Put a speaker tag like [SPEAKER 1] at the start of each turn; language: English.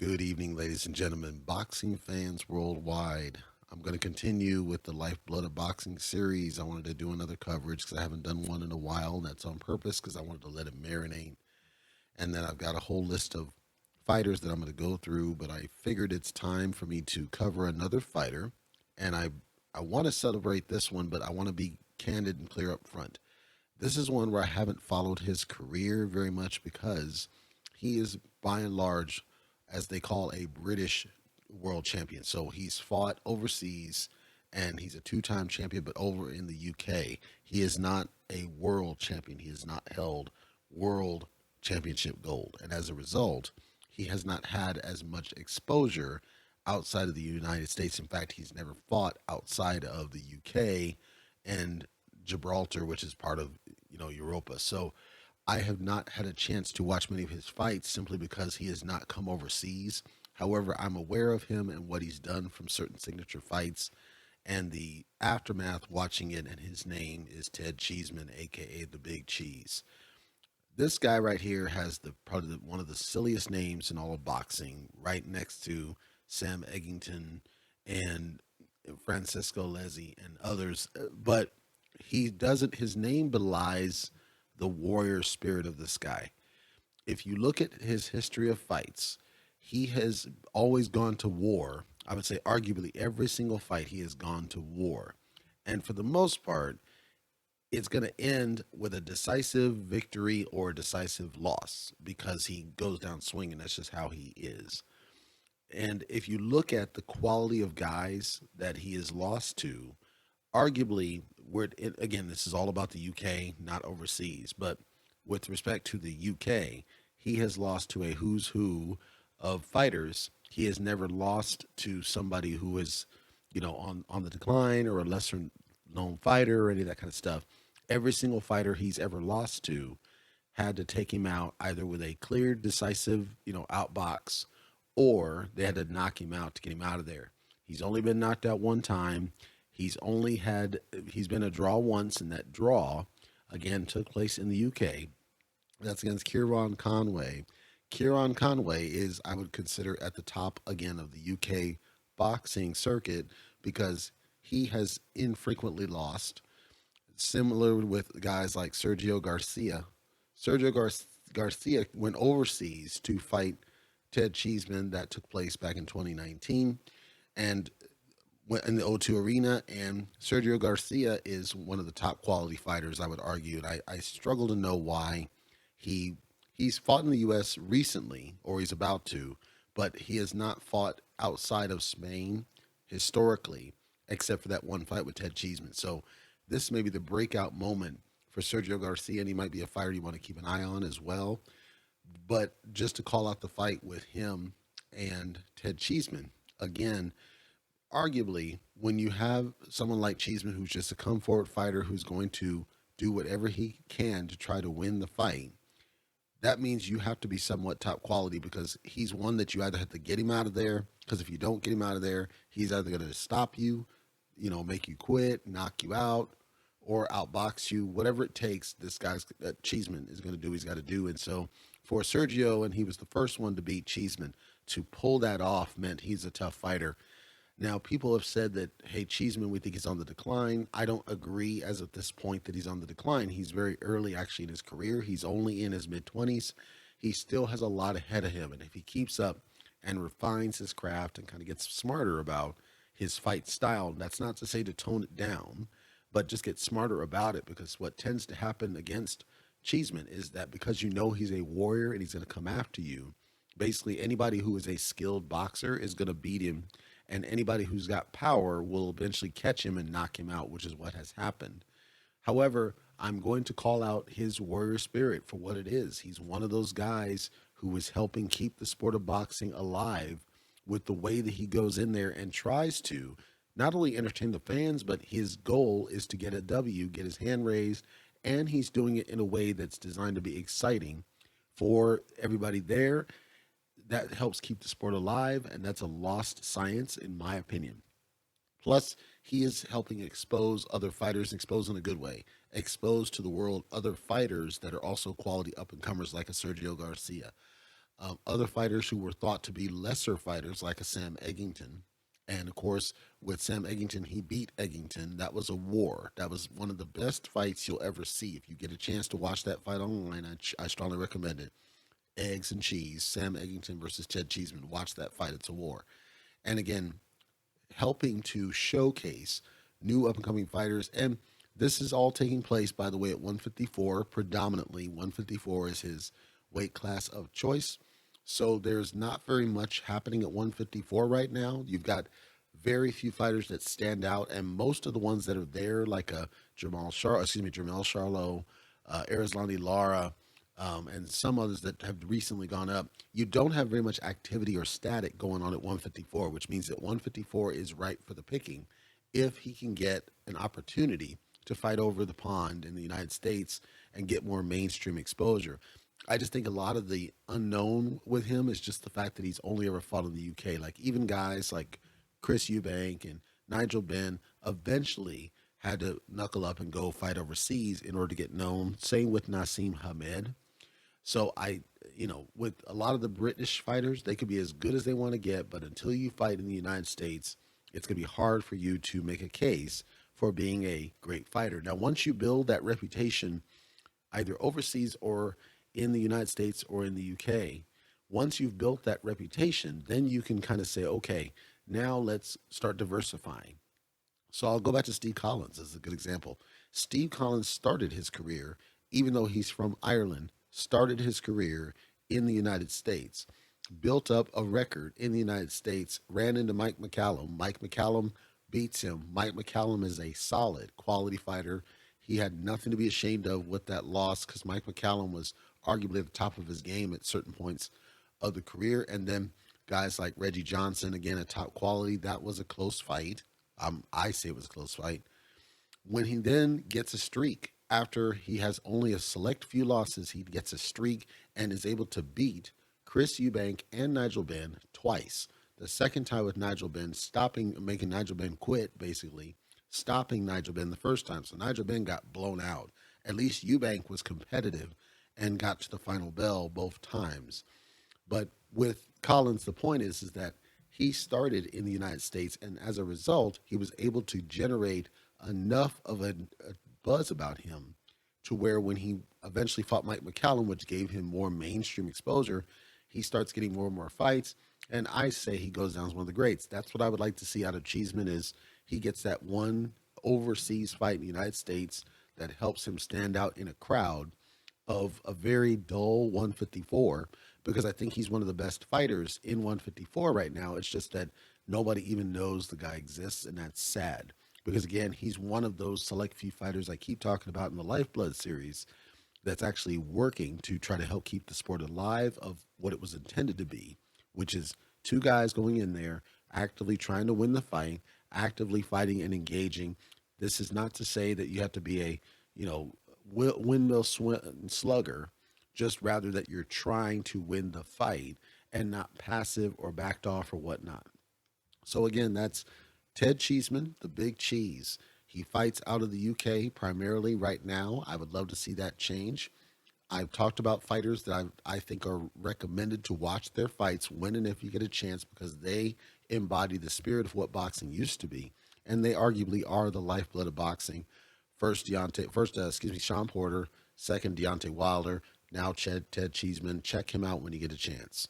[SPEAKER 1] Good evening, ladies and gentlemen, boxing fans worldwide. I'm going to continue with the Lifeblood of Boxing series. I wanted to do another coverage because I haven't done one in a while, and that's on purpose because I wanted to let it marinate. And then I've got a whole list of fighters that I'm going to go through, but I figured it's time for me to cover another fighter. And I want to celebrate this one, but I want to be candid and clear up front. This is one where I haven't followed his career very much because he is, by and large, as they call a British world champion. So he's fought overseas and he's a two-time champion, but over in the UK. He is not a world champion. He has not held world championship gold. And as a result, he has not had as much exposure outside of the United States. In fact, he's never fought outside of the UK and Gibraltar, which is part of, Europa. So I have not had a chance to watch many of his fights simply because he has not come overseas. However, I'm aware of him and what he's done from certain signature fights and the aftermath watching it, and his name is Ted Cheeseman, aka the Big Cheese. This guy right here has probably one of the silliest names in all of boxing, right next to Sam Eggington and Francisco Lezzi and others. But he doesn't. His name belies the warrior spirit of this guy. If you look at his history of fights, he has always gone to war. I would say, arguably, every single fight he has gone to war. And for the most part, it's going to end with a decisive victory or a decisive loss because he goes down swinging. That's just how he is. And if you look at the quality of guys that he has lost to, arguably, again, this is all about the UK, not overseas, but with respect to the UK, he has lost to a who's who of fighters. He has never lost to somebody who is, on the decline or a lesser known fighter or any of that kind of stuff. Every single fighter he's ever lost to had to take him out either with a clear, decisive, outbox, or they had to knock him out to get him out of there. He's only been knocked out one time. He's been a draw once, and that draw, again, took place in the UK. That's against Kieran Conway. Kieran Conway is, I would consider, at the top, again, of the UK boxing circuit because he has infrequently lost. Similar with guys like Sergio Garcia. Garcia went overseas to fight Ted Cheeseman. That took place back in 2019. And went in the O2 Arena, and Sergio Garcia is one of the top quality fighters, I would argue. And I struggle to know why he's fought in the U.S. recently, or he's about to, but he has not fought outside of Spain historically, except for that one fight with Ted Cheeseman. So this may be the breakout moment for Sergio Garcia, and he might be a fighter you want to keep an eye on as well. But just to call out the fight with him and Ted Cheeseman, again, arguably, when you have someone like Cheeseman, who's just a come forward fighter who's going to do whatever he can to try to win the fight, that means you have to be somewhat top quality because he's one that you either have to get him out of there, because if you don't get him out of there, he's either going to stop you, make you quit, knock you out, or outbox you. Whatever it takes, this guy's Cheeseman is going to do. He's got to do. And so for Sergio, and he was the first one to beat Cheeseman, to pull that off meant he's a tough fighter. Now, people have said that, hey, Cheeseman, we think he's on the decline. I don't agree as at this point that he's on the decline. He's very early, actually, in his career. He's only in his mid-20s. He still has a lot ahead of him. And if he keeps up and refines his craft and kind of gets smarter about his fight style, that's not to say to tone it down, but just get smarter about it, because what tends to happen against Cheeseman is that because he's a warrior and he's going to come after you, basically anybody who is a skilled boxer is going to beat him, and anybody who's got power will eventually catch him and knock him out, which is what has happened. However, I'm going to call out his warrior spirit for what it is. He's one of those guys who is helping keep the sport of boxing alive with the way that he goes in there and tries to not only entertain the fans, but his goal is to get a W, get his hand raised, and he's doing it in a way that's designed to be exciting for everybody there. That helps keep the sport alive, and that's a lost science, in my opinion. Plus, he is helping expose other fighters, expose in a good way, expose to the world other fighters that are also quality up and comers like a Sergio Garcia. Other fighters who were thought to be lesser fighters, like a Sam Eggington. And of course, with Sam Eggington, he beat Eggington. That was a war. That was one of the best fights you'll ever see. If you get a chance to watch that fight online, I strongly recommend it. Eggs and Cheese, Sam Eggington versus Ted Cheeseman. Watch that fight. It's a war. And again, helping to showcase new up and coming fighters. And this is all taking place, by the way, at 154. Predominantly, 154 is his weight class of choice. So there's not very much happening at 154 right now. You've got very few fighters that stand out, and most of the ones that are there, like a Jamel Charlo, Arislani Lara, and some others that have recently gone up, you don't have very much activity or static going on at 154, which means that 154 is ripe for the picking if he can get an opportunity to fight over the pond in the United States and get more mainstream exposure. I just think a lot of the unknown with him is just the fact that he's only ever fought in the UK. Like even guys like Chris Eubank and Nigel Benn eventually had to knuckle up and go fight overseas in order to get known. Same with Nassim Hamed. So with a lot of the British fighters, they could be as good as they want to get, but until you fight in the United States, it's going to be hard for you to make a case for being a great fighter. Now, once you build that reputation, either overseas or in the United States or in the UK, once you've built that reputation, then you can kind of say, okay, now let's start diversifying. So I'll go back to Steve Collins as a good example. Steve Collins started his career, even though he's from Ireland, started his career in the United States, built up a record in the United States, ran into Mike McCallum. Mike McCallum beats him. Mike McCallum is a solid quality fighter. He had nothing to be ashamed of with that loss because Mike McCallum was arguably at the top of his game at certain points of the career. And then guys like Reggie Johnson, again, a top quality. That was a close fight. I say it was a close fight. When he then gets a streak, after he has only a select few losses, he gets a streak and is able to beat Chris Eubank and Nigel Benn twice. The second time with Nigel Benn, making Nigel Benn quit, basically, stopping Nigel Benn the first time. So Nigel Benn got blown out. At least Eubank was competitive and got to the final bell both times. But with Collins, the point is that he started in the United States, and as a result, he was able to generate enough of a buzz about him to where when he eventually fought Mike McCallum, which gave him more mainstream exposure, he starts getting more and more fights. And I say he goes down as one of the greats. That's what I would like to see out of Cheeseman is he gets that one overseas fight in the United States that helps him stand out in a crowd of a very dull 154 because I think he's one of the best fighters in 154 right now. It's just that nobody even knows the guy exists, and that's sad because, again, he's one of those select few fighters I keep talking about in the Lifeblood series that's actually working to try to help keep the sport alive of what it was intended to be, which is two guys going in there, actively trying to win the fight, actively fighting and engaging. This is not to say that you have to be a, windmill slugger, just rather that you're trying to win the fight and not passive or backed off or whatnot. So again, that's Ted Cheeseman, the big cheese. He fights out of the UK primarily right now. I would love to see that change. I've talked about fighters that I think are recommended to watch their fights when and if you get a chance because they embody the spirit of what boxing used to be, and they arguably are the lifeblood of boxing. Sean Porter. Second, Deontay Wilder. Now, Ted Cheeseman. Check him out when you get a chance.